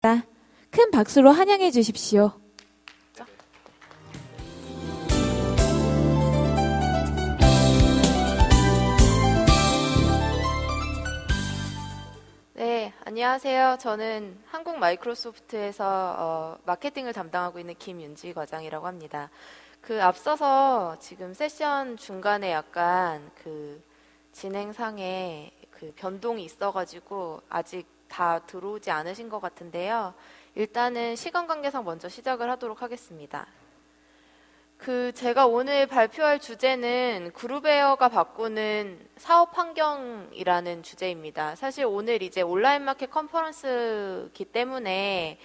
큰 박수로 환영해 주십시오. 네, 안녕하세요. 저는 한국 마이크로소프트에서 마케팅을 담당하고 있는 김윤지 과장이라고 합니다. 앞서서 지금 세션 중간에 약간 진행상에 변동이 있어가지고 아직 다 들어오지 않으신 것 같은데요. 일단은 시간 관계상 먼저 시작을 하도록 하겠습니다. 제가 오늘 발표할 주제는 그룹웨어가 바꾸는 사업 환경이라는 주제입니다. 사실 오늘 이제 온라인 마켓 컨퍼런스기 때문에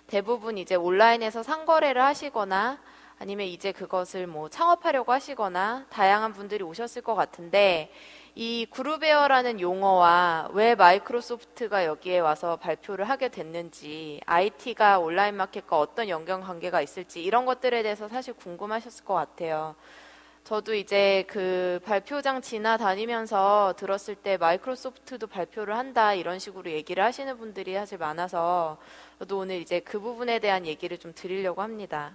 대부분 이제 온라인에서 상거래를 하시거나 아니면 이제 그것을 뭐 창업하려고 하시거나 다양한 분들이 오셨을 것 같은데, 이 그룹웨어라는 용어와 왜 마이크로소프트가 여기에 와서 발표를 하게 됐는지, IT가 온라인 마켓과 어떤 연관관계가 있을지 이런 것들에 대해서 사실 궁금하셨을 것 같아요. 저도 이제 발표장 지나다니면서 들었을 때 마이크로소프트도 발표를 한다 이런 식으로 얘기를 하시는 분들이 사실 많아서 저도 오늘 이제 그 부분에 대한 얘기를 좀 드리려고 합니다.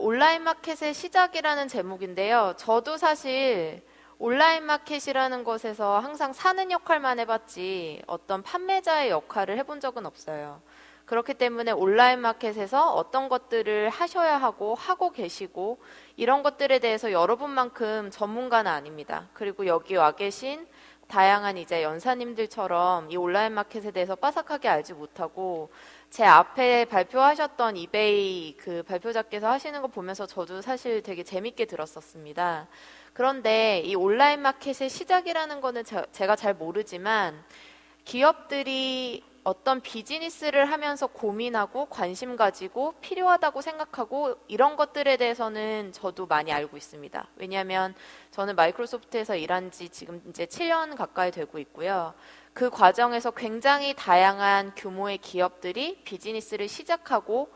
온라인 마켓의 시작이라는 제목인데요. 저도 사실 온라인 마켓이라는 것에서 항상 사는 역할만 해봤지 어떤 판매자의 역할을 해본 적은 없어요. 그렇기 때문에 온라인 마켓에서 어떤 것들을 하셔야 하고 계시고 이런 것들에 대해서 여러분만큼 전문가는 아닙니다. 그리고 여기 와 계신 다양한 이제 연사님들처럼 이 온라인 마켓에 대해서 빠삭하게 알지 못하고 제 앞에 발표하셨던 이베이 발표자께서 하시는 거 보면서 저도 사실 되게 재밌게 들었었습니다. 그런데 이 온라인 마켓의 시작이라는 거는 제가 잘 모르지만 기업들이 어떤 비즈니스를 하면서 고민하고 관심 가지고 필요하다고 생각하고 이런 것들에 대해서는 저도 많이 알고 있습니다. 왜냐하면 저는 마이크로소프트에서 일한 지 지금 이제 7년 가까이 되고 있고요. 그 과정에서 굉장히 다양한 규모의 기업들이 비즈니스를 시작하고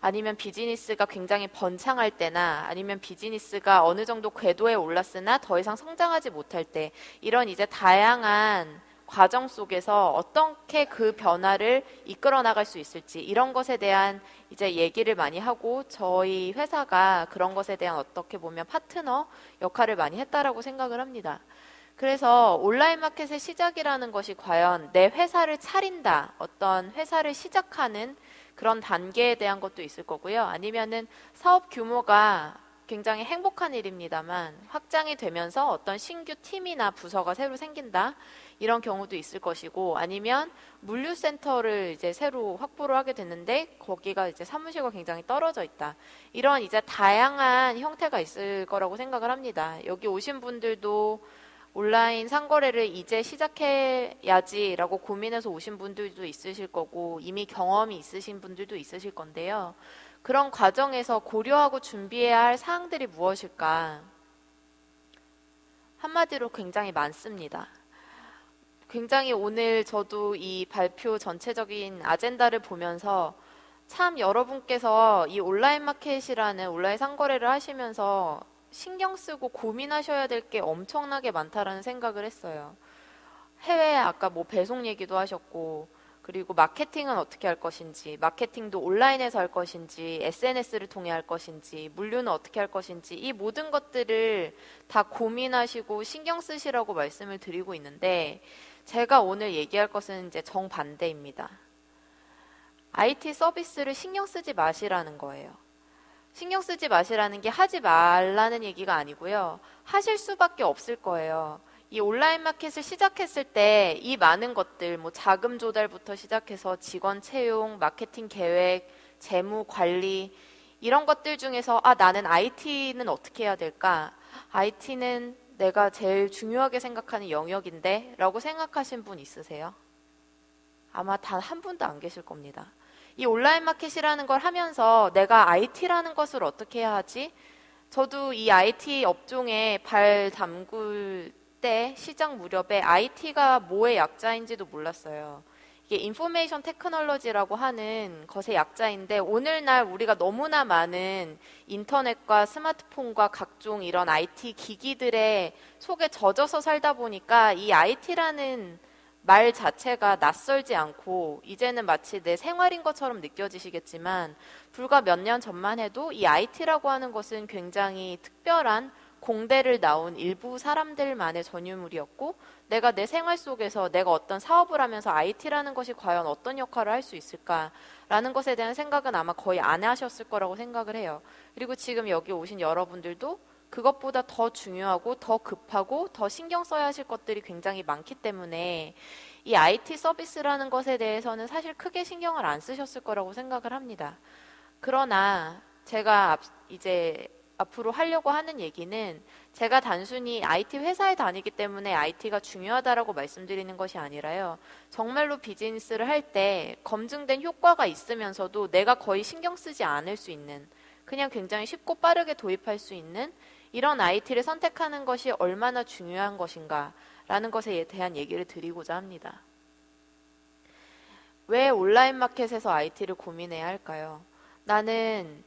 아니면 비즈니스가 굉장히 번창할 때나 아니면 비즈니스가 어느 정도 궤도에 올랐으나 더 이상 성장하지 못할 때 이런 이제 다양한 과정 속에서 어떻게 그 변화를 이끌어 나갈 수 있을지 이런 것에 대한 이제 얘기를 많이 하고 저희 회사가 그런 것에 대한 어떻게 보면 파트너 역할을 많이 했다라고 생각을 합니다. 그래서 온라인 마켓의 시작이라는 것이 과연 내 회사를 차린다, 어떤 회사를 시작하는 그런 단계에 대한 것도 있을 거고요. 아니면은 사업 규모가 굉장히 행복한 일입니다만 확장이 되면서 어떤 신규 팀이나 부서가 새로 생긴다 이런 경우도 있을 것이고, 아니면 물류센터를 이제 새로 확보를 하게 됐는데 거기가 이제 사무실과 굉장히 떨어져 있다 이런 이제 다양한 형태가 있을 거라고 생각을 합니다. 여기 오신 분들도 온라인 상거래를 이제 시작해야지라고 고민해서 오신 분들도 있으실 거고 이미 경험이 있으신 분들도 있으실 건데요. 그런 과정에서 고려하고 준비해야 할 사항들이 무엇일까? 한마디로 굉장히 많습니다. 굉장히 오늘 저도 이 발표 전체적인 아젠다를 보면서 참 여러분께서 이 온라인 마켓이라는 온라인 상거래를 하시면서 신경 쓰고 고민하셔야 될 게 엄청나게 많다라는 생각을 했어요. 해외 아까 뭐 배송 얘기도 하셨고, 그리고 마케팅은 어떻게 할 것인지, 마케팅도 온라인에서 할 것인지, SNS를 통해 할 것인지, 물류는 어떻게 할 것인지, 이 모든 것들을 다 고민하시고 신경 쓰시라고 말씀을 드리고 있는데, 제가 오늘 얘기할 것은 이제 정반대입니다. IT 서비스를 신경 쓰지 마시라는 거예요. 신경 쓰지 마시라는 게 하지 말라는 얘기가 아니고요. 하실 수밖에 없을 거예요. 이 온라인 마켓을 시작했을 때 이 많은 것들, 뭐 자금 조달부터 시작해서 직원 채용, 마케팅 계획, 재무 관리 이런 것들 중에서 나는 IT는 어떻게 해야 될까? IT는 내가 제일 중요하게 생각하는 영역인데 라고 생각하신 분 있으세요? 아마 단 한 분도 안 계실 겁니다. 이 온라인 마켓이라는 걸 하면서 내가 IT라는 것을 어떻게 해야 하지? 저도 이 IT 업종에 발 담글 때 시작 무렵에 IT가 뭐의 약자인지도 몰랐어요. 이게 인포메이션 테크놀로지라고 하는 것의 약자인데 오늘날 우리가 너무나 많은 인터넷과 스마트폰과 각종 이런 IT 기기들의 속에 젖어서 살다 보니까 이 IT라는 말 자체가 낯설지 않고 이제는 마치 내 생활인 것처럼 느껴지시겠지만 불과 몇 년 전만 해도 이 IT라고 하는 것은 굉장히 특별한 공대를 나온 일부 사람들만의 전유물이었고 내가 내 생활 속에서 내가 어떤 사업을 하면서 IT라는 것이 과연 어떤 역할을 할 수 있을까라는 것에 대한 생각은 아마 거의 안 하셨을 거라고 생각을 해요. 그리고 지금 여기 오신 여러분들도 그것보다 더 중요하고 더 급하고 더 신경 써야 하실 것들이 굉장히 많기 때문에 이 IT 서비스라는 것에 대해서는 사실 크게 신경을 안 쓰셨을 거라고 생각을 합니다. 그러나 제가 이제 앞으로 하려고 하는 얘기는 제가 단순히 IT 회사에 다니기 때문에 IT가 중요하다라고 말씀드리는 것이 아니라요. 정말로 비즈니스를 할 때 검증된 효과가 있으면서도 내가 거의 신경 쓰지 않을 수 있는 그냥 굉장히 쉽고 빠르게 도입할 수 있는 이런 IT를 선택하는 것이 얼마나 중요한 것인가 라는 것에 대한 얘기를 드리고자 합니다. 왜 온라인 마켓에서 IT를 고민해야 할까요? 나는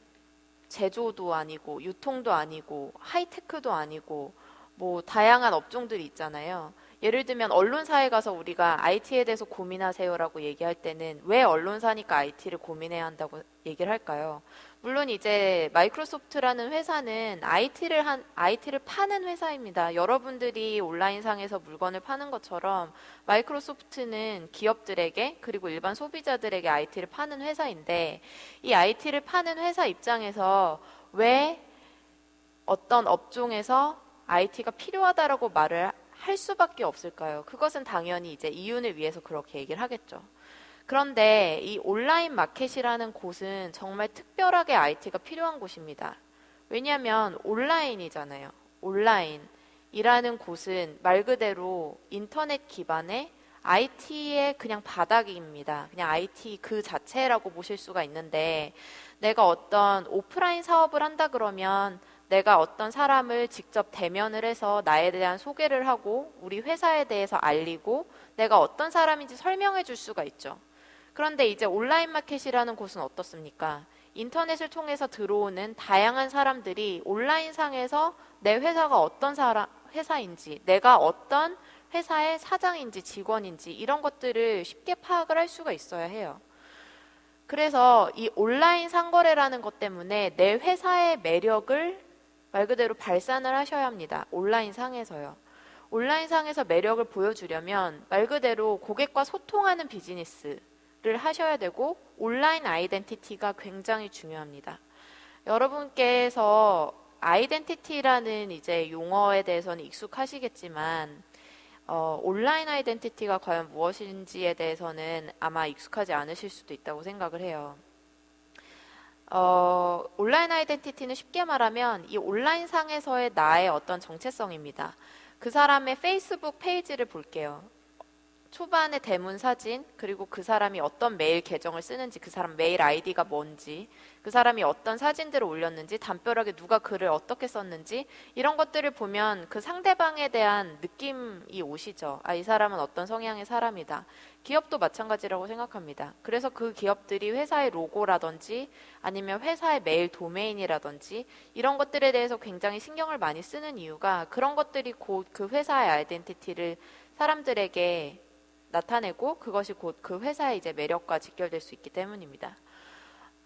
제조도 아니고 유통도 아니고 하이테크도 아니고 뭐 다양한 업종들이 있잖아요. 예를 들면 언론사에 가서 우리가 IT에 대해서 고민하세요라고 얘기할 때는 왜 언론사니까 IT를 고민해야 한다고 얘기를 할까요? 물론 이제 마이크로소프트라는 회사는 IT를 파는 회사입니다. 여러분들이 온라인상에서 물건을 파는 것처럼 마이크로소프트는 기업들에게 그리고 일반 소비자들에게 IT를 파는 회사인데 이 IT를 파는 회사 입장에서 왜 어떤 업종에서 IT가 필요하다라고 말을 할 수밖에 없을까요? 그것은 당연히 이제 이윤을 위해서 그렇게 얘기를 하겠죠. 그런데 이 온라인 마켓이라는 곳은 정말 특별하게 IT가 필요한 곳입니다. 왜냐하면 온라인이잖아요. 온라인이라는 곳은 말 그대로 인터넷 기반의 IT의 그냥 바닥입니다. 그냥 IT 그 자체라고 보실 수가 있는데 내가 어떤 오프라인 사업을 한다 그러면 내가 어떤 사람을 직접 대면을 해서 나에 대한 소개를 하고 우리 회사에 대해서 알리고 내가 어떤 사람인지 설명해 줄 수가 있죠. 그런데 이제 온라인 마켓이라는 곳은 어떻습니까? 인터넷을 통해서 들어오는 다양한 사람들이 온라인상에서 내 회사가 어떤 회사인지, 내가 어떤 회사의 사장인지 직원인지 이런 것들을 쉽게 파악을 할 수가 있어야 해요. 그래서 이 온라인 상거래라는 것 때문에 내 회사의 매력을 말 그대로 발산을 하셔야 합니다. 온라인 상에서요. 온라인 상에서 매력을 보여주려면 말 그대로 고객과 소통하는 비즈니스를 하셔야 되고 온라인 아이덴티티가 굉장히 중요합니다. 여러분께서 아이덴티티라는 이제 용어에 대해서는 익숙하시겠지만 온라인 아이덴티티가 과연 무엇인지에 대해서는 아마 익숙하지 않으실 수도 있다고 생각을 해요. 온라인 아이덴티티는 쉽게 말하면 이 온라인 상에서의 나의 어떤 정체성입니다. 그 사람의 페이스북 페이지를 볼게요. 초반에 대문 사진, 그리고 그 사람이 어떤 메일 계정을 쓰는지, 그 사람 메일 아이디가 뭔지, 그 사람이 어떤 사진들을 올렸는지, 담벼락에 누가 글을 어떻게 썼는지 이런 것들을 보면 그 상대방에 대한 느낌이 오시죠. 아, 이 사람은 어떤 성향의 사람이다. 기업도 마찬가지라고 생각합니다. 그래서 그 기업들이 회사의 로고라든지 아니면 회사의 메일 도메인이라든지 이런 것들에 대해서 굉장히 신경을 많이 쓰는 이유가 그런 것들이 곧 그 회사의 아이덴티티를 사람들에게 나타내고 그것이 곧 그 회사의 이제 매력과 직결될 수 있기 때문입니다.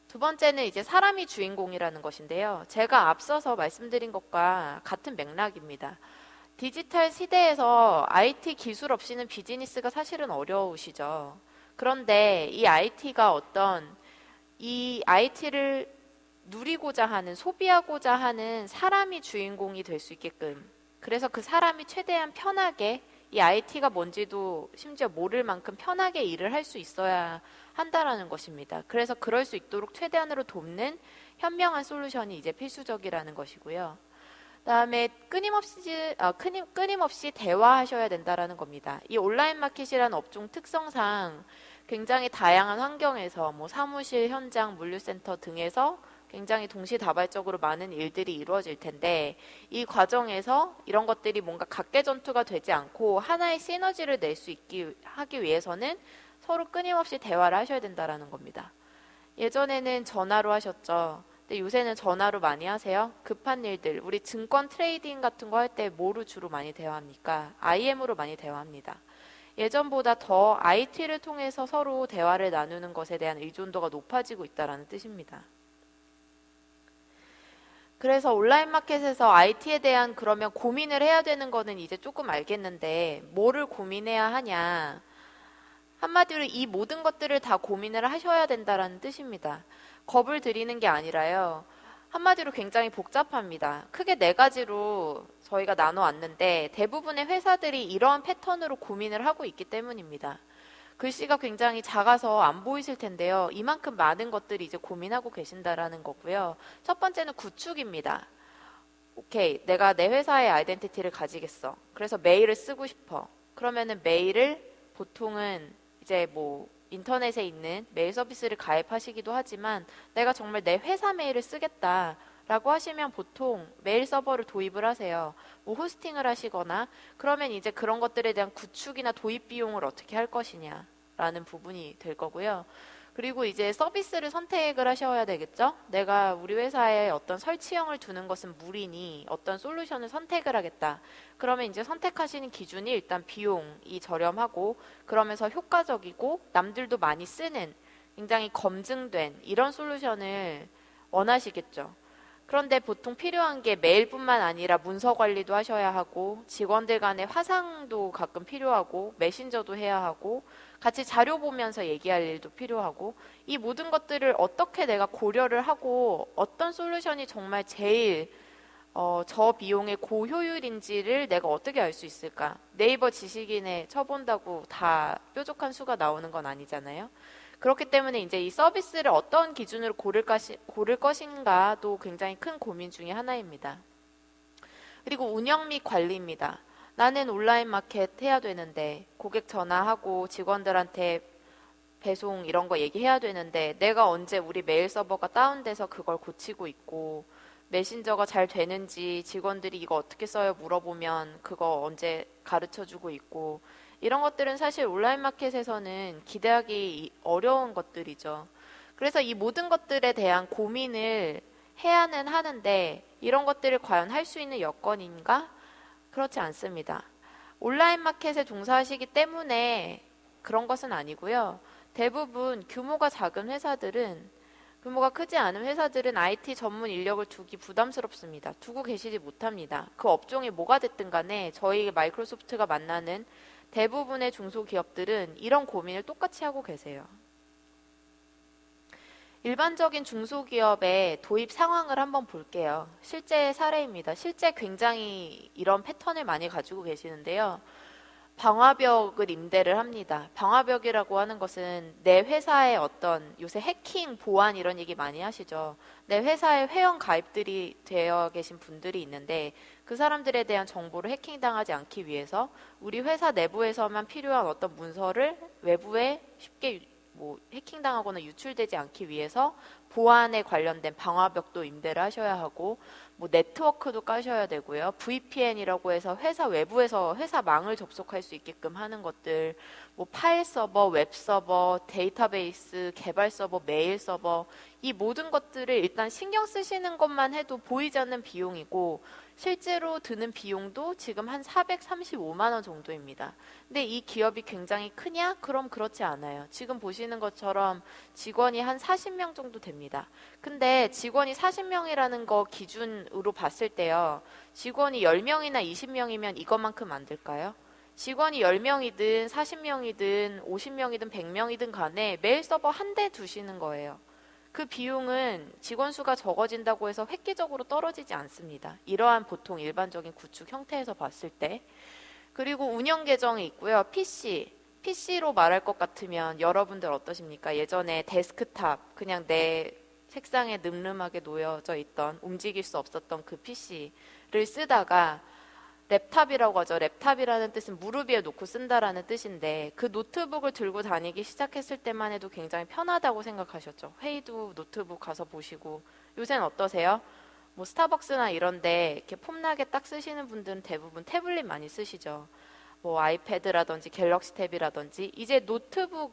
두 번째는 이제 사람이 주인공이라는 것인데요. 제가 앞서서 말씀드린 것과 같은 맥락입니다. 디지털 시대에서 IT 기술 없이는 비즈니스가 사실은 어려우시죠. 그런데 이 IT가 이 IT를 누리고자 하는, 소비하고자 하는 사람이 주인공이 될 수 있게끔, 그래서 그 사람이 최대한 편하게 이 IT가 뭔지도 심지어 모를 만큼 편하게 일을 할 수 있어야 한다라는 것입니다. 그래서 그럴 수 있도록 최대한으로 돕는 현명한 솔루션이 이제 필수적이라는 것이고요. 그다음에 끊임없이 대화하셔야 된다라는 겁니다. 이 온라인 마켓이라는 업종 특성상 굉장히 다양한 환경에서 뭐 사무실, 현장, 물류센터 등에서 굉장히 동시다발적으로 많은 일들이 이루어질 텐데 이 과정에서 이런 것들이 뭔가 각계전투가 되지 않고 하나의 시너지를 낼 수 하기 위해서는 서로 끊임없이 대화를 하셔야 된다라는 겁니다. 예전에는 전화로 하셨죠. 근데 요새는 전화로 많이 하세요? 급한 일들, 우리 증권 트레이딩 같은 거 할 때 뭐로 주로 많이 대화합니까? IM으로 많이 대화합니다. 예전보다 더 IT를 통해서 서로 대화를 나누는 것에 대한 의존도가 높아지고 있다는 뜻입니다. 그래서 온라인 마켓에서 IT에 대한 그러면 고민을 해야 되는 거는 이제 조금 알겠는데 뭐를 고민해야 하냐. 한마디로 이 모든 것들을 다 고민을 하셔야 된다는 뜻입니다. 겁을 드리는 게 아니라요. 한마디로 굉장히 복잡합니다. 크게 네 가지로 저희가 나눠왔는데 대부분의 회사들이 이러한 패턴으로 고민을 하고 있기 때문입니다. 글씨가 굉장히 작아서 안 보이실 텐데요. 이만큼 많은 것들이 이제 고민하고 계신다라는 거고요. 첫 번째는 구축입니다. 오케이, 내가 내 회사의 아이덴티티를 가지겠어. 그래서 메일을 쓰고 싶어. 그러면은 메일을 보통은 이제 뭐 인터넷에 있는 메일 서비스를 가입하시기도 하지만 내가 정말 내 회사 메일을 쓰겠다라고 하시면 보통 메일 서버를 도입을 하세요. 뭐 호스팅을 하시거나 그러면 이제 그런 것들에 대한 구축이나 도입 비용을 어떻게 할 것이냐라는 부분이 될 거고요. 그리고 이제 서비스를 선택을 하셔야 되겠죠? 내가 우리 회사에 어떤 설치형을 두는 것은 무리니 어떤 솔루션을 선택을 하겠다. 그러면 이제 선택하시는 기준이 일단 비용이 저렴하고 그러면서 효과적이고 남들도 많이 쓰는 굉장히 검증된 이런 솔루션을 원하시겠죠. 그런데 보통 필요한 게 메일뿐만 아니라 문서 관리도 하셔야 하고 직원들 간의 화상도 가끔 필요하고 메신저도 해야 하고 같이 자료 보면서 얘기할 일도 필요하고 이 모든 것들을 어떻게 내가 고려를 하고 어떤 솔루션이 정말 제일 저비용의 고효율인지를 내가 어떻게 알 수 있을까? 네이버 지식인에 쳐본다고 다 뾰족한 수가 나오는 건 아니잖아요. 그렇기 때문에 이제 이 서비스를 어떤 기준으로 고를 것인가도 굉장히 큰 고민 중에 하나입니다. 그리고 운영 및 관리입니다. 나는 온라인 마켓 해야 되는데 고객 전화하고 직원들한테 배송 이런 거 얘기해야 되는데 내가 언제 우리 메일 서버가 다운돼서 그걸 고치고 있고 메신저가 잘 되는지 직원들이 이거 어떻게 써요 물어보면 그거 언제 가르쳐주고 있고 이런 것들은 사실 온라인 마켓에서는 기대하기 어려운 것들이죠. 그래서 이 모든 것들에 대한 고민을 해야는 하는데 이런 것들을 과연 할 수 있는 여건인가? 그렇지 않습니다. 온라인 마켓에 종사하시기 때문에 그런 것은 아니고요. 대부분 규모가 작은 회사들은 규모가 크지 않은 회사들은 IT 전문 인력을 두기 부담스럽습니다. 두고 계시지 못합니다. 그 업종이 뭐가 됐든 간에 저희 마이크로소프트가 만나는 대부분의 중소기업들은 이런 고민을 똑같이 하고 계세요. 일반적인 중소기업의 도입 상황을 한번 볼게요. 실제 사례입니다. 실제 굉장히 이런 패턴을 많이 가지고 계시는데요. 방화벽을 임대를 합니다. 방화벽이라고 하는 것은 내 회사의 어떤 요새 해킹, 보안 이런 얘기 많이 하시죠. 내 회사에 회원 가입들이 되어 계신 분들이 있는데 그 사람들에 대한 정보를 해킹당하지 않기 위해서 우리 회사 내부에서만 필요한 어떤 문서를 외부에 쉽게 뭐 해킹당하거나 유출되지 않기 위해서 보안에 관련된 방화벽도 임대를 하셔야 하고 뭐 네트워크도 까셔야 되고요. VPN이라고 해서 회사 외부에서 회사 망을 접속할 수 있게끔 하는 것들, 뭐 파일 서버, 웹 서버, 데이터베이스, 개발 서버, 메일 서버 이 모든 것들을 일단 신경 쓰시는 것만 해도 보이지 않는 비용이고 실제로 드는 비용도 지금 한 435만 원 정도입니다. 근데 이 기업이 굉장히 크냐? 그럼 그렇지 않아요. 지금 보시는 것처럼 직원이 한 40명 정도 됩니다. 근데 직원이 40명이라는 거 기준으로 봤을 때요. 직원이 10명이나 20명이면 이것만큼 안 될까요? 직원이 10명이든 40명이든 50명이든 100명이든 간에 메일 서버 한 대 두시는 거예요. 그 비용은 직원 수가 적어진다고 해서 획기적으로 떨어지지 않습니다. 이러한 보통 일반적인 구축 형태에서 봤을 때. 그리고 운영 계정이 있고요. PC로 말할 것 같으면 여러분들 어떠십니까? 예전에 데스크탑, 그냥 내 책상에 늠름하게 놓여져 있던 움직일 수 없었던 그 PC를 쓰다가 랩탑이라고 하죠. 랩탑이라는 뜻은 무릎 위에 놓고 쓴다라는 뜻인데 그 노트북을 들고 다니기 시작했을 때만 해도 굉장히 편하다고 생각하셨죠. 회의도 노트북 가서 보시고 요새는 어떠세요? 뭐 스타벅스나 이런데 이렇게 폼나게 딱 쓰시는 분들은 대부분 태블릿 많이 쓰시죠. 뭐 아이패드라든지 갤럭시 탭이라든지 이제 노트북,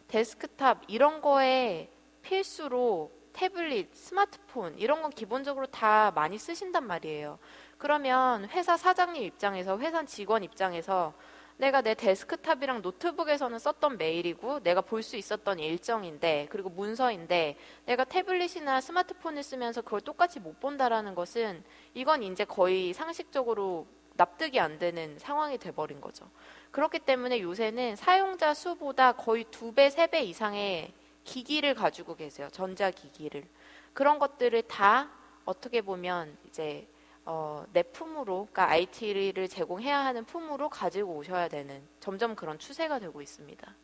데스크탑 이런 거에 필수로 태블릿, 스마트폰 이런 건 기본적으로 다 많이 쓰신단 말이에요. 그러면 회사 사장님 입장에서 회사 직원 입장에서 내가 내 데스크탑이랑 노트북에서는 썼던 메일이고 내가 볼 수 있었던 일정인데 그리고 문서인데 내가 태블릿이나 스마트폰을 쓰면서 그걸 똑같이 못 본다라는 것은 이건 이제 거의 상식적으로 납득이 안 되는 상황이 돼버린 거죠. 그렇기 때문에 요새는 사용자 수보다 거의 2배, 3배 이상의 기기를 가지고 계세요. 전자기기를. 그런 것들을 다 어떻게 보면 이제 내 품으로, 그러니까 IT를 제공해야 하는 품으로 가지고 오셔야 되는 점점 그런 추세가 되고 있습니다.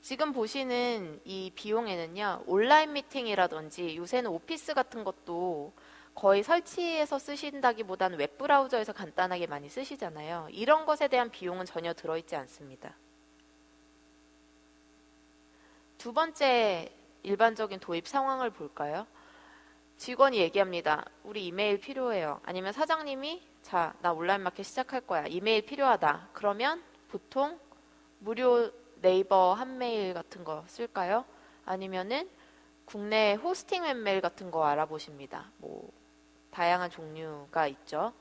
지금 보시는 이 비용에는요, 온라인 미팅이라든지 요새는 오피스 같은 것도 거의 설치해서 쓰신다기보다는 웹브라우저에서 간단하게 많이 쓰시잖아요. 이런 것에 대한 비용은 전혀 들어있지 않습니다. 두 번째 일반적인 도입 상황을 볼까요? 직원이 얘기합니다. 우리 이메일 필요해요. 아니면 사장님이 자, 나 온라인 마켓 시작할 거야. 이메일 필요하다. 그러면 보통 무료 네이버 한메일 같은 거 쓸까요? 아니면은 국내 호스팅 웹메일 같은 거 알아보십니다. 뭐 다양한 종류가 있죠.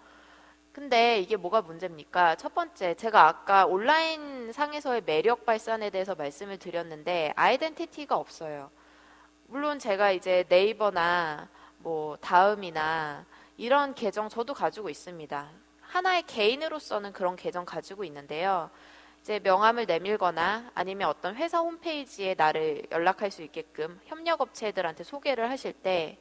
근데 이게 뭐가 문제입니까? 첫 번째, 제가 아까 온라인 상에서의 매력 발산에 대해서 말씀을 드렸는데 아이덴티티가 없어요. 물론 제가 이제 네이버나 뭐 다음이나 이런 계정 저도 가지고 있습니다. 하나의 개인으로서는 그런 계정 가지고 있는데요. 이제 명함을 내밀거나 아니면 어떤 회사 홈페이지에 나를 연락할 수 있게끔 협력업체들한테 소개를 하실 때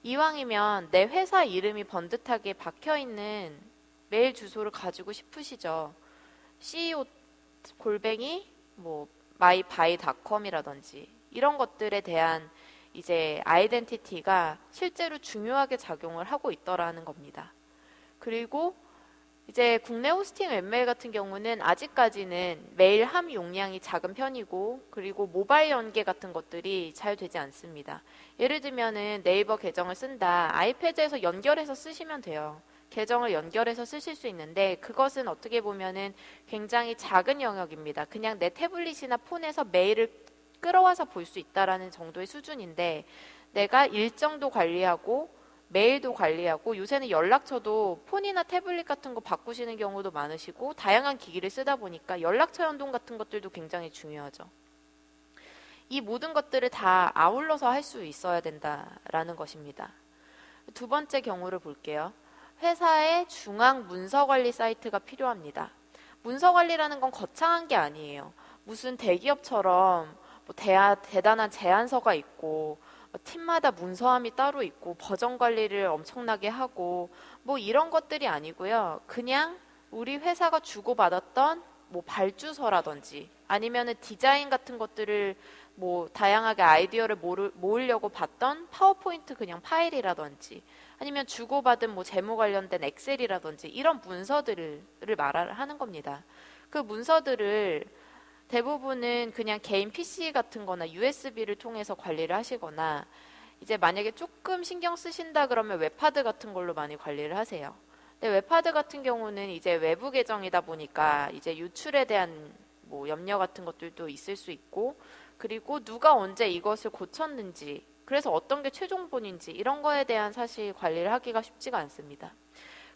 이왕이면 내 회사 이름이 번듯하게 박혀있는 메일 주소를 가지고 싶으시죠. CEO 골뱅이 뭐 mybuy.com이라든지 이런 것들에 대한 이제 아이덴티티가 실제로 중요하게 작용을 하고 있더라는 겁니다. 그리고 이제 국내 호스팅 웹메일 같은 경우는 아직까지는 메일 함 용량이 작은 편이고 그리고 모바일 연계 같은 것들이 잘 되지 않습니다. 예를 들면은 네이버 계정을 쓴다. 아이패드에서 연결해서 쓰시면 돼요. 계정을 연결해서 쓰실 수 있는데 그것은 어떻게 보면은 굉장히 작은 영역입니다. 그냥 내 태블릿이나 폰에서 메일을 끌어와서 볼 수 있다라는 정도의 수준인데 내가 일정도 관리하고 메일도 관리하고 요새는 연락처도 폰이나 태블릿 같은 거 바꾸시는 경우도 많으시고 다양한 기기를 쓰다 보니까 연락처 연동 같은 것들도 굉장히 중요하죠. 이 모든 것들을 다 아울러서 할 수 있어야 된다라는 것입니다. 두 번째 경우를 볼게요. 회사의 중앙 문서 관리 사이트가 필요합니다. 문서 관리라는 건 거창한 게 아니에요. 무슨 대기업처럼 뭐 대단한 제안서가 있고 팀마다 문서함이 따로 있고 버전 관리를 엄청나게 하고 뭐 이런 것들이 아니고요. 그냥 우리 회사가 주고받았던 뭐 발주서라든지 아니면은 디자인 같은 것들을 뭐 다양하게 아이디어를 모으려고 봤던 파워포인트 그냥 파일이라든지 아니면 주고받은 뭐 재무 관련된 엑셀이라든지 이런 문서들을 말하는 겁니다. 그 문서들을 대부분은 그냥 개인 PC 같은 거나 USB를 통해서 관리를 하시거나 이제 만약에 조금 신경 쓰신다 그러면 웹하드 같은 걸로 많이 관리를 하세요. 근데 웹하드 같은 경우는 이제 외부 계정이다 보니까 이제 유출에 대한 뭐 염려 같은 것들도 있을 수 있고 그리고 누가 언제 이것을 고쳤는지 그래서 어떤 게 최종본인지 이런 거에 대한 사실 관리를 하기가 쉽지가 않습니다.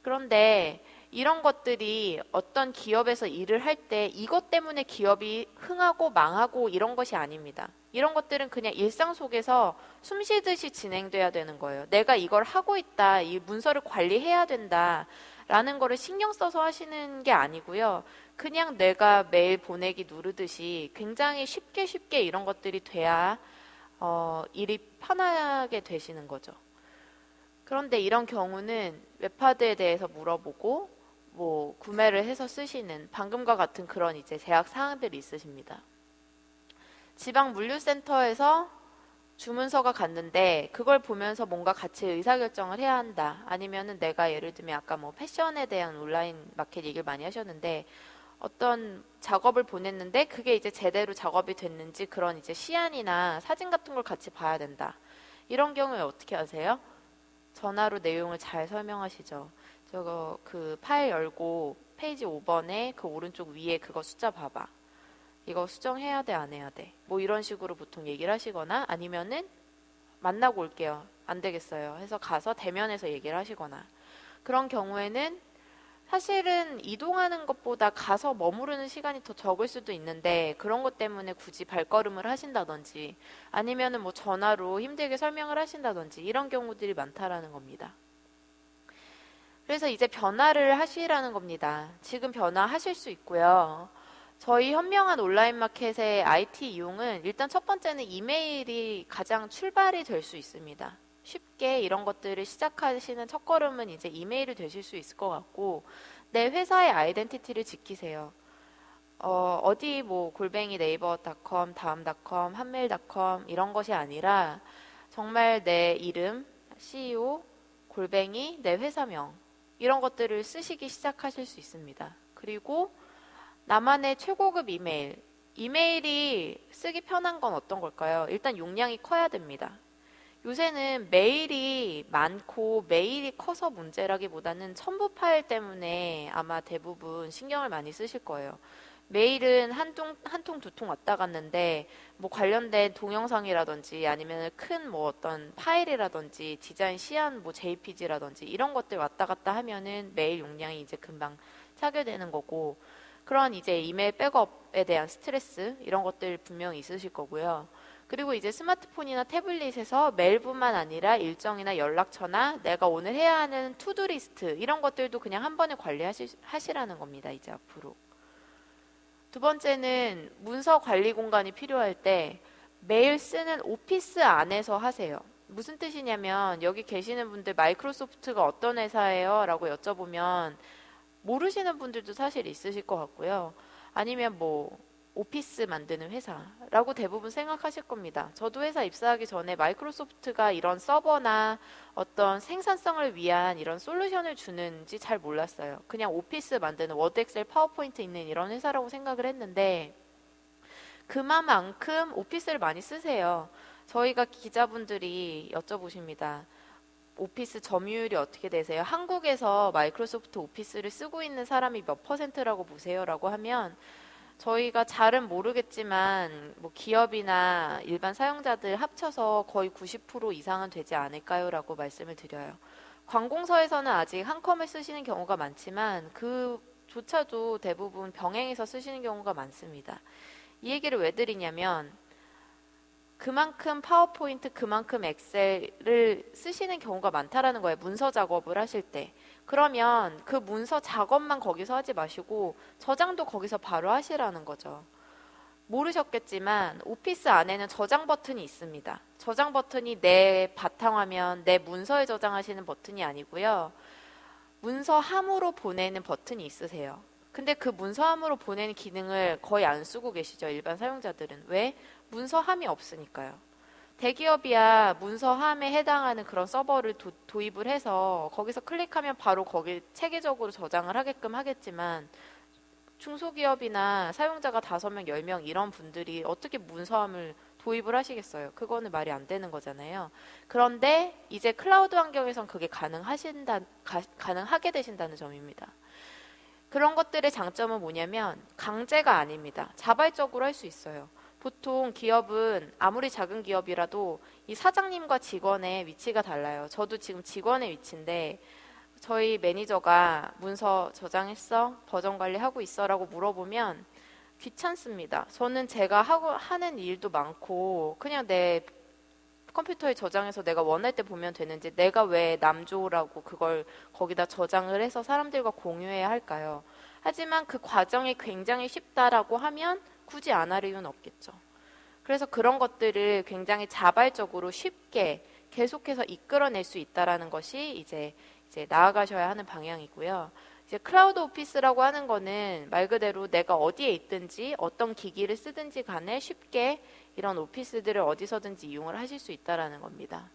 그런데 이런 것들이 어떤 기업에서 일을 할 때 이것 때문에 기업이 흥하고 망하고 이런 것이 아닙니다. 이런 것들은 그냥 일상 속에서 숨 쉬듯이 진행돼야 되는 거예요. 내가 이걸 하고 있다, 이 문서를 관리해야 된다 라는 거를 신경 써서 하시는 게 아니고요. 그냥 내가 메일 보내기 누르듯이 굉장히 쉽게 이런 것들이 돼야 일이 편하게 되시는 거죠. 그런데 이런 경우는 웹하드에 대해서 물어보고 뭐 구매를 해서 쓰시는 방금과 같은 그런 이제 제약 사항들이 있으십니다. 지방 물류센터에서 주문서가 갔는데 그걸 보면서 뭔가 같이 의사결정을 해야 한다. 아니면은 내가 예를 들면 아까 뭐 패션에 대한 온라인 마켓 얘기를 많이 하셨는데 어떤 작업을 보냈는데 그게 이제 제대로 작업이 됐는지 그런 이제 시안이나 사진 같은 걸 같이 봐야 된다. 이런 경우에 어떻게 하세요? 전화로 내용을 잘 설명하시죠. 저거 그 파일 열고 페이지 5번에 그 오른쪽 위에 그거 숫자 봐봐. 이거 수정해야 돼, 안 해야 돼? 뭐 이런 식으로 보통 얘기를 하시거나 아니면은 만나고 올게요. 안 되겠어요. 해서 가서 대면해서 얘기를 하시거나 그런 경우에는 사실은 이동하는 것보다 가서 머무르는 시간이 더 적을 수도 있는데 그런 것 때문에 굳이 발걸음을 하신다든지 아니면은 뭐 전화로 힘들게 설명을 하신다든지 이런 경우들이 많다라는 겁니다. 그래서 이제 변화를 하시라는 겁니다. 지금 변화하실 수 있고요. 저희 현명한 온라인 마켓의 IT 이용은 일단 첫 번째는 이메일이 가장 출발이 될 수 있습니다. 쉽게 이런 것들을 시작하시는 첫걸음은 이제 이메일이 되실 수 있을 것 같고, 내 회사의 아이덴티티를 지키세요. 어디 뭐 골뱅이 네이버닷컴, 다음닷컴, 한메일닷컴 이런 것이 아니라 정말 내 이름, CEO, 골뱅이, 내 회사명 이런 것들을 쓰시기 시작하실 수 있습니다. 그리고 나만의 최고급 이메일. 이메일이 쓰기 편한 건 어떤 걸까요? 일단 용량이 커야 됩니다. 요새는 메일이 많고 메일이 커서 문제라기보다는 첨부 파일 때문에 아마 대부분 신경을 많이 쓰실 거예요. 메일은 한 통, 두 통 왔다 갔는데 뭐 관련된 동영상이라든지 아니면 큰 뭐 어떤 파일이라든지 디자인 시안 뭐 JPG라든지 이런 것들 왔다 갔다 하면은 메일 용량이 이제 금방 차게 되는 거고 그런 이제 이메일 백업에 대한 스트레스 이런 것들 분명히 있으실 거고요. 그리고 이제 스마트폰이나 태블릿에서 메일뿐만 아니라 일정이나 연락처나 내가 오늘 해야 하는 투두 리스트 이런 것들도 그냥 한 번에 관리하시라는 겁니다. 이제 앞으로. 두 번째는 문서 관리 공간이 필요할 때 매일 쓰는 오피스 안에서 하세요. 무슨 뜻이냐면 여기 계시는 분들 마이크로소프트가 어떤 회사예요? 라고 여쭤보면 모르시는 분들도 사실 있으실 것 같고요. 아니면 뭐 오피스 만드는 회사라고 대부분 생각하실 겁니다. 저도 회사 입사하기 전에 마이크로소프트가 이런 서버나 어떤 생산성을 위한 이런 솔루션을 주는지 잘 몰랐어요. 그냥 오피스 만드는 워드, 엑셀, 파워포인트 있는 이런 회사라고 생각을 했는데 그만큼 오피스를 많이 쓰세요. 저희가 기자분들이 여쭤보십니다. 오피스 점유율이 어떻게 되세요? 한국에서 마이크로소프트 오피스를 쓰고 있는 사람이 몇 퍼센트라고 보세요? 라고 하면 저희가 잘은 모르겠지만 뭐 기업이나 일반 사용자들 합쳐서 거의 90% 이상은 되지 않을까요? 라고 말씀을 드려요. 관공서에서는 아직 한컴을 쓰시는 경우가 많지만 그조차도 대부분 병행해서 쓰시는 경우가 많습니다. 이 얘기를 왜 드리냐면 그만큼 파워포인트, 그만큼 엑셀을 쓰시는 경우가 많다라는 거예요. 문서 작업을 하실 때. 그러면 그 문서 작업만 거기서 하지 마시고 저장도 거기서 바로 하시라는 거죠. 모르셨겠지만 오피스 안에는 저장 버튼이 있습니다. 저장 버튼이 내 바탕화면, 내 문서에 저장하시는 버튼이 아니고요. 문서함으로 보내는 버튼이 있으세요. 근데 그 문서함으로 보내는 기능을 거의 안 쓰고 계시죠. 일반 사용자들은. 왜? 문서함이 없으니까요. 대기업이야 문서함에 해당하는 그런 서버를 도입을 해서 거기서 클릭하면 바로 거기 체계적으로 저장을 하게끔 하겠지만 중소기업이나 사용자가 5명, 10명 이런 분들이 어떻게 문서함을 도입을 하시겠어요? 그거는 말이 안 되는 거잖아요. 그런데 이제 클라우드 환경에선 그게 가능하게 되신다는 점입니다. 그런 것들의 장점은 뭐냐면 강제가 아닙니다. 자발적으로 할 수 있어요. 보통 기업은 아무리 작은 기업이라도 이 사장님과 직원의 위치가 달라요. 저도 지금 직원의 위치인데 저희 매니저가 문서 저장했어? 버전 관리하고 있어? 라고 물어보면 귀찮습니다. 저는 제가 하는 일도 많고 그냥 내 컴퓨터에 저장해서 내가 원할 때 보면 되는지 내가 왜 남조라고 그걸 거기다 저장을 해서 사람들과 공유해야 할까요? 하지만 그 과정이 굉장히 쉽다라고 하면 굳이 안 할 이유는 없겠죠. 그래서 그런 것들을 굉장히 자발적으로 쉽게 계속해서 이끌어낼 수 있다라는 것이 이제 나아가셔야 하는 방향이고요. 이제 클라우드 오피스라고 하는 거는 말 그대로 내가 어디에 있든지 어떤 기기를 쓰든지 간에 쉽게 이런 오피스들을 어디서든지 이용을 하실 수 있다라는 겁니다.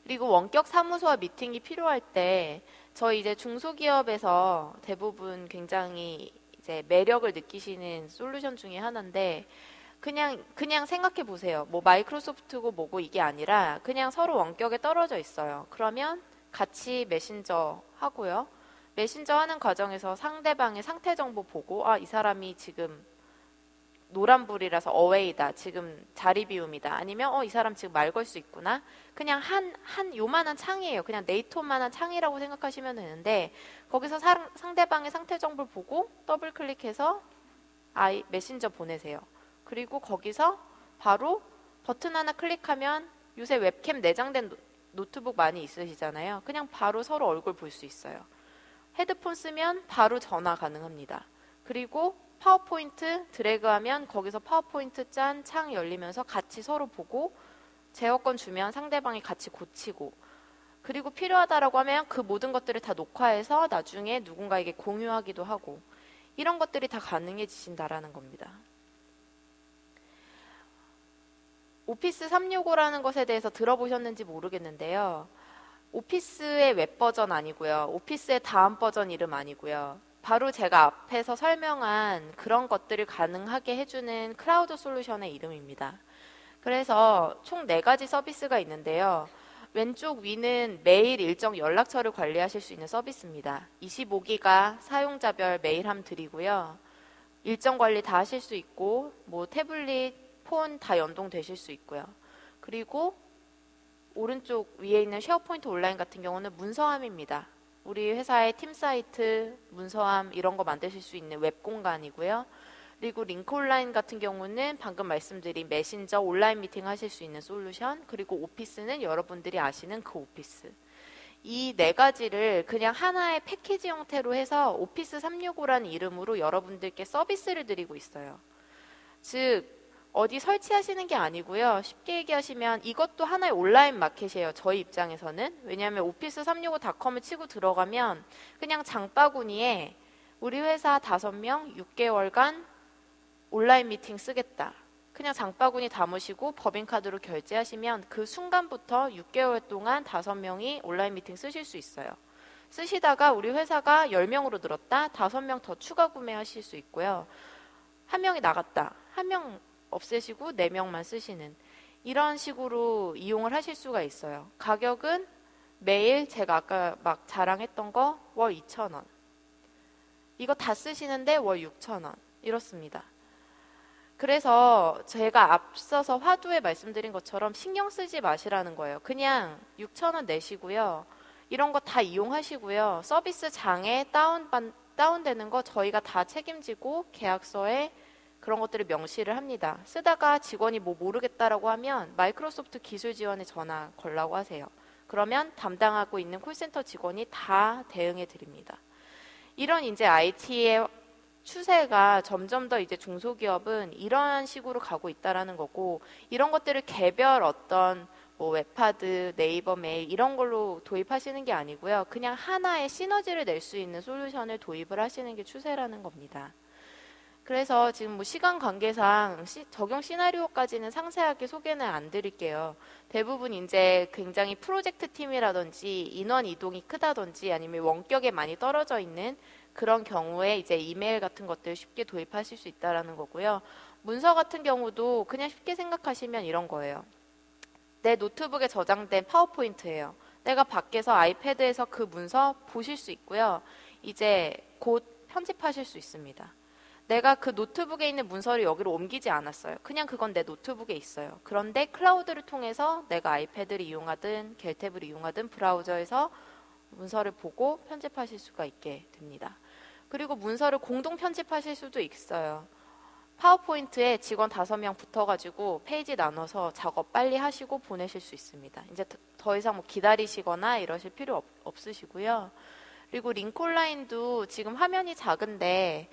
그리고 원격 사무소와 미팅이 필요할 때 저희 이제 중소기업에서 대부분 굉장히 이제 매력을 느끼시는 솔루션 중에 하나인데 그냥 생각해 보세요. 뭐 마이크로소프트고 뭐고 이게 아니라 그냥 서로 원격에 떨어져 있어요. 그러면 같이 메신저 하고요. 메신저 하는 과정에서 상대방의 상태 정보 보고 이 사람이 지금 노란불이라서 어웨이다. 지금 자리 비움이다. 아니면 이 사람 지금 말 걸 수 있구나. 그냥 한 요만한 창이에요. 그냥 네이트만한 창이라고 생각하시면 되는데 거기서 상대방의 상태 정보를 보고 더블 클릭해서 메신저 보내세요. 그리고 거기서 바로 버튼 하나 클릭하면 요새 웹캠 내장된 노트북 많이 있으시잖아요. 그냥 바로 서로 얼굴 볼 수 있어요. 헤드폰 쓰면 바로 전화 가능합니다. 그리고 파워포인트 드래그하면 거기서 파워포인트 짠 창 열리면서 같이 서로 보고 제어권 주면 상대방이 같이 고치고 그리고 필요하다라고 하면 그 모든 것들을 다 녹화해서 나중에 누군가에게 공유하기도 하고 이런 것들이 다 가능해지신다라는 겁니다. 오피스 365라는 것에 대해서 들어보셨는지 모르겠는데요. 오피스의 웹 버전 아니고요. 오피스의 다음 버전 이름 아니고요. 바로 제가 앞에서 설명한 그런 것들을 가능하게 해주는 클라우드 솔루션의 이름입니다. 그래서 총 4가지 서비스가 있는데요. 왼쪽 위는 메일 일정 연락처를 관리하실 수 있는 서비스입니다. 25기가 사용자별 메일함 드리고요. 일정 관리 다 하실 수 있고 뭐 태블릿, 폰 다 연동되실 수 있고요. 그리고 오른쪽 위에 있는 쉐어포인트 온라인 같은 경우는 문서함입니다. 우리 회사의 팀 사이트, 문서함 이런 거 만드실 수 있는 웹 공간이고요. 그리고 링크 온라인 같은 경우는 방금 말씀드린 메신저 온라인 미팅 하실 수 있는 솔루션, 그리고 오피스는 여러분들이 아시는 그 오피스. 이 4가지를 그냥 하나의 패키지 형태로 해서 오피스 365라는 이름으로 여러분들께 서비스를 드리고 있어요. 즉 어디 설치하시는 게 아니고요. 쉽게 얘기하시면 이것도 하나의 온라인 마켓이에요. 저희 입장에서는. 왜냐하면 오피스365.com을 치고 들어가면 그냥 장바구니에 우리 회사 5명 6개월간 온라인 미팅 쓰겠다. 그냥 장바구니 담으시고 법인카드로 결제하시면 그 순간부터 6개월 동안 5명이 온라인 미팅 쓰실 수 있어요. 쓰시다가 우리 회사가 10명으로 늘었다. 5명 더 추가 구매하실 수 있고요. 한 명이 나갔다. 한 명 없애시고 4명만 쓰시는 이런 식으로 이용을 하실 수가 있어요. 가격은 매일 제가 아까 막 자랑했던 거 월 2,000원. 이거 다 쓰시는데 월 6,000원. 이렇습니다. 그래서 제가 앞서서 화두에 말씀드린 것처럼 신경 쓰지 마시라는 거예요. 그냥 6,000원 내시고요. 이런 거 다 이용하시고요. 서비스 장에 다운되는 거 저희가 다 책임지고 계약서에 그런 것들을 명시를 합니다. 쓰다가 직원이 뭐 모르겠다라고 하면 마이크로소프트 기술 지원에 전화 걸라고 하세요. 그러면 담당하고 있는 콜센터 직원이 다 대응해 드립니다. 이런 이제 IT의 추세가 점점 더 이제 중소기업은 이런 식으로 가고 있다라는 거고, 이런 것들을 개별 어떤 뭐 웹하드, 네이버 메일 이런 걸로 도입하시는 게 아니고요. 그냥 하나의 시너지를 낼 수 있는 솔루션을 도입을 하시는 게 추세라는 겁니다. 그래서 지금 뭐 시간 관계상 적용 시나리오까지는 상세하게 소개는 안 드릴게요. 대부분 이제 굉장히 프로젝트 팀이라든지 인원 이동이 크다든지 아니면 원격에 많이 떨어져 있는 그런 경우에 이제 이메일 같은 것들 쉽게 도입하실 수 있다라는 거고요. 문서 같은 경우도 그냥 쉽게 생각하시면 이런 거예요. 내 노트북에 저장된 파워포인트예요. 내가 밖에서 아이패드에서 그 문서 보실 수 있고요. 이제 곧 편집하실 수 있습니다. 내가 그 노트북에 있는 문서를 여기로 옮기지 않았어요. 그냥 그건 내 노트북에 있어요. 그런데 클라우드를 통해서 내가 아이패드를 이용하든 갤탭을 이용하든 브라우저에서 문서를 보고 편집하실 수가 있게 됩니다. 그리고 문서를 공동 편집하실 수도 있어요. 파워포인트에 직원 5명 붙어가지고 페이지 나눠서 작업 빨리 하시고 보내실 수 있습니다. 이제 더 이상 뭐 기다리시거나 이러실 필요 없으시고요. 그리고 링크온라인도 지금 화면이 작은데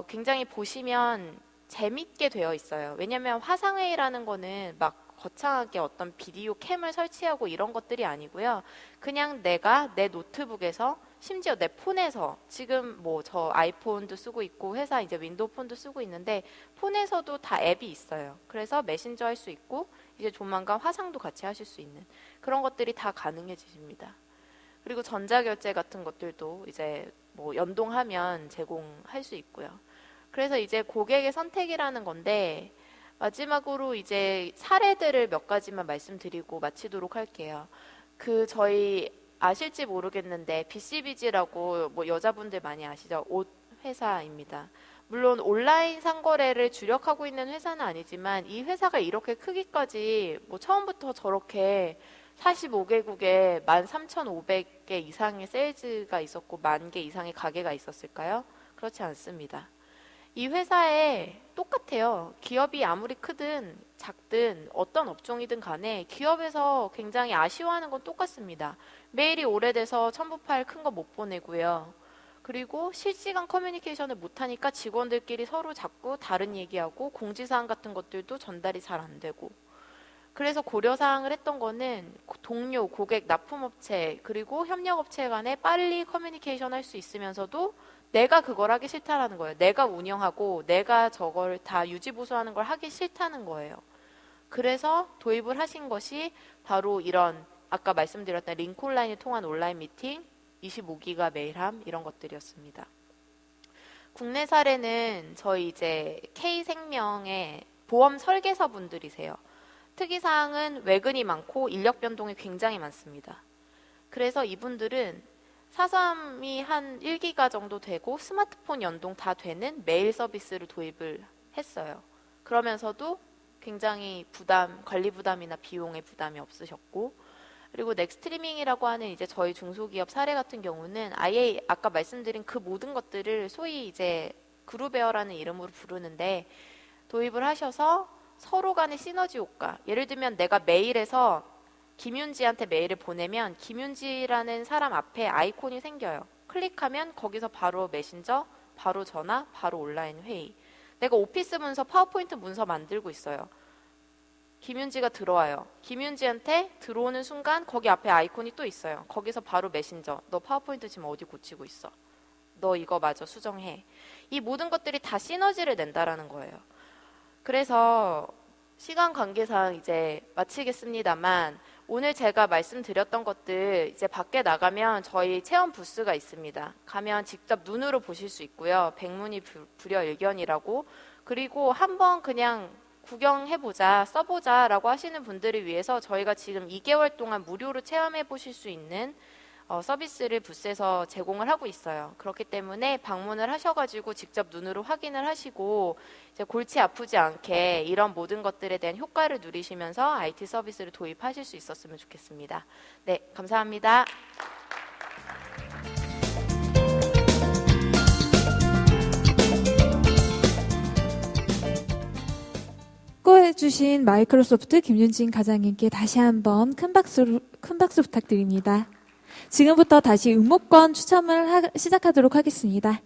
굉장히 보시면 재밌게 되어 있어요. 왜냐면 화상회의라는 거는 막 거창하게 어떤 비디오 캠을 설치하고 이런 것들이 아니고요. 그냥 내가 내 노트북에서 심지어 내 폰에서 지금 뭐 저 아이폰도 쓰고 있고 회사 이제 윈도우 폰도 쓰고 있는데 폰에서도 다 앱이 있어요. 그래서 메신저 할 수 있고 이제 조만간 화상도 같이 하실 수 있는 그런 것들이 다 가능해지십니다. 그리고 전자결제 같은 것들도 이제 뭐 연동하면 제공할 수 있고요. 그래서 이제 고객의 선택이라는 건데 마지막으로 이제 사례들을 몇 가지만 말씀드리고 마치도록 할게요. 저희 아실지 모르겠는데 BCBG라고 뭐 여자분들 많이 아시죠? 옷 회사입니다. 물론 온라인 상거래를 주력하고 있는 회사는 아니지만 이 회사가 이렇게 크기까지 뭐 처음부터 저렇게 45개국에 13,500개 이상의 세일즈가 있었고 10,000개 이상의 가게가 있었을까요? 그렇지 않습니다. 이 회사에 똑같아요. 기업이 아무리 크든 작든 어떤 업종이든 간에 기업에서 굉장히 아쉬워하는 건 똑같습니다. 메일이 오래돼서 첨부 파일 큰 거 못 보내고요. 그리고 실시간 커뮤니케이션을 못하니까 직원들끼리 서로 자꾸 다른 얘기하고 공지사항 같은 것들도 전달이 잘 안 되고, 그래서 고려사항을 했던 거는 동료, 고객, 납품업체 그리고 협력업체 간에 빨리 커뮤니케이션 할 수 있으면서도 내가 그걸 하기 싫다라는 거예요. 내가 운영하고 내가 저걸 다 유지보수하는 걸 하기 싫다는 거예요. 그래서 도입을 하신 것이 바로 이런 아까 말씀드렸던 링크온라인을 통한 온라인 미팅, 25기가 메일함 이런 것들이었습니다. 국내 사례는 저희 이제 K생명의 보험 설계사 분들이세요. 특이사항은 외근이 많고 인력 변동이 굉장히 많습니다. 그래서 이분들은 사서함이 한 1기가 정도 되고 스마트폰 연동 다 되는 메일 서비스를 도입을 했어요. 그러면서도 굉장히 관리 부담이나 비용의 부담이 없으셨고, 그리고 넥스트리밍이라고 하는 이제 저희 중소기업 사례 같은 경우는 아예 아까 말씀드린 그 모든 것들을 소위 이제 그룹웨어라는 이름으로 부르는데 도입을 하셔서 서로 간의 시너지 효과, 예를 들면 내가 메일에서 김윤지한테 메일을 보내면 김윤지라는 사람 앞에 아이콘이 생겨요. 클릭하면 거기서 바로 메신저, 바로 전화, 바로 온라인 회의. 내가 오피스 문서, 파워포인트 문서 만들고 있어요. 김윤지가 들어와요. 김윤지한테 들어오는 순간 거기 앞에 아이콘이 또 있어요. 거기서 바로 메신저, 너 파워포인트 지금 어디 고치고 있어? 너 이거 마저 수정해. 이 모든 것들이 다 시너지를 낸다라는 거예요. 그래서 시간 관계상 이제 마치겠습니다만, 오늘 제가 말씀드렸던 것들 이제 밖에 나가면 저희 체험 부스가 있습니다. 가면 직접 눈으로 보실 수 있고요. 백문이 불여일견이라고, 그리고 한번 그냥 구경해보자, 써보자 라고 하시는 분들을 위해서 저희가 지금 2개월 동안 무료로 체험해 보실 수 있는 서비스를 부스에서 제공을 하고 있어요. 그렇기 때문에 방문을 하셔가지고 직접 눈으로 확인을 하시고 이제 골치 아프지 않게 이런 모든 것들에 대한 효과를 누리시면서 IT 서비스를 도입하실 수 있었으면 좋겠습니다. 네, 감사합니다. 수고해주신 마이크로소프트 김윤진 과장님께 다시 한번 큰 박수 부탁드립니다. 지금부터 다시 응모권 추첨을 시작하도록 하겠습니다.